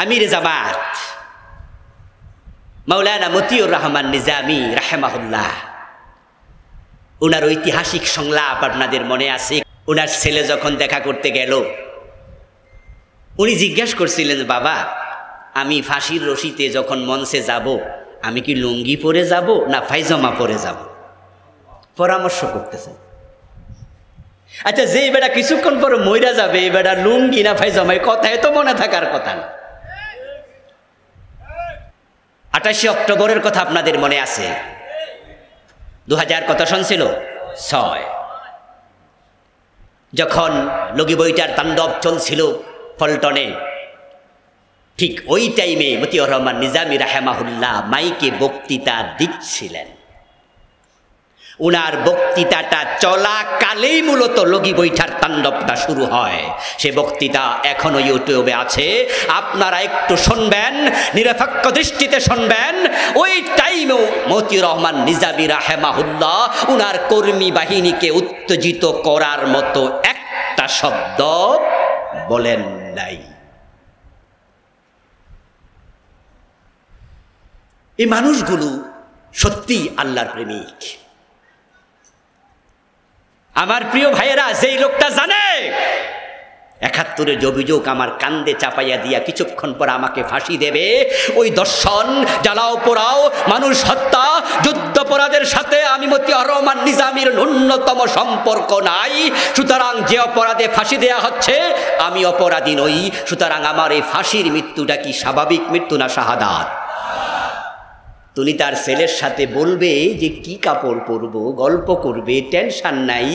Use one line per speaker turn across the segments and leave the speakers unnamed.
আমির জামাত মাওলানা মতিউর রহমান নিজামী রাহেমাহুল্লাহ, ওনার ঐতিহাসিক সংলাপ আপনাদের মনে আছে। ওনার ছেলে যখন দেখা করতে গেল, উনি জিজ্ঞাসা করছিলেন, বাবা আমি ফাঁসির রশিতে যখন মঞ্চে যাব, আমি কি লুঙ্গি পরে যাব না পায়জামা পরে যাব? পরামর্শ করতেছেন। আচ্ছা, যে বেটা কিছুক্ষণ পরে মইরা যাবে, এই বেটা লুঙ্গি না পায়জামা, কথায় তো মনে থাকার কথা না। 28 অক্টোবরের কথা আপনাদের মনে আছে? 2000 কত সন ছিল? 6। যখন লগি বইটার তাণ্ডব চলছিল পল্টনে, ঠিক ওই টাইমে মতিউর রহমান নিজামী রাহেমাহুল্লাহ মাইকে বক্তৃতা দিচ্ছিলেন। উনার বক্তৃতাটা চলাকালেই মূলত লগি বৈঠার তাণ্ডবটা শুরু হয়। সে বক্তৃতা এখনো ইউটিউবে আছে, আপনারা একটু শুনবেন, নিরপেক্ষ দৃষ্টিতে শুনবেন। ওই টাইমেও মতিউর রহমান নিজামী রাহেমাহুল্লাহ উনার কর্মী বাহিনীকে উত্তেজিত করার মতো একটা শব্দ বলেন নাই। এই মানুষগুলো সত্যি আল্লাহর প্রেমিক। আমার প্রিয় ভাইয়েরা, যেই লোকটা জানে 71-এর যে অভিযোগ আমার কান্দে চাপাইয়া দিয়া কিছুক্ষণ পর আমাকে ফাঁসি দেবে, ওই দর্শন, জ্বালাও পোড়াও, মানুষ হত্যা, যুদ্ধাপরাধের সাথে আমি মতিউর রহমান নিজামীর ন্যূনতম সম্পর্ক নাই। সুতরাং যে অপরাধে ফাঁসি দেয়া হচ্ছে আমি অপরাধী নই। সুতরাং আমার এই ফাঁসির মৃত্যুটা কি স্বাভাবিক মৃত্যু না শাহাদাত? তুমি তার ছেলের সাথে বলবে যে কি কাপড় পরবো, গল্প করবে, টেনশন নাই।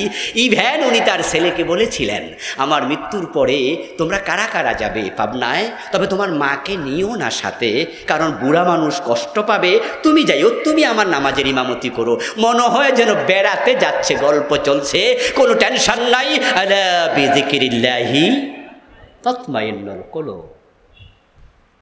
ইভেন উনি তার ছেলেকে বলেছিলেন, আমার মৃত্যুর পরে তোমরা কারা কারা যাবে পাবনায়, তবে তোমার মাকে নিও না সাথে, কারণ বুড়া মানুষ কষ্ট পাবে। তুমি যাইও, তুমি আমার নামাজের ইমামতি করো। মনে হয় যেন বেড়াতে যাচ্ছে, গল্প চলছে, কোনো টেনশন নাই। আলা বিযিকিরিল্লাহি তাতমাইন্নুল কুলুব।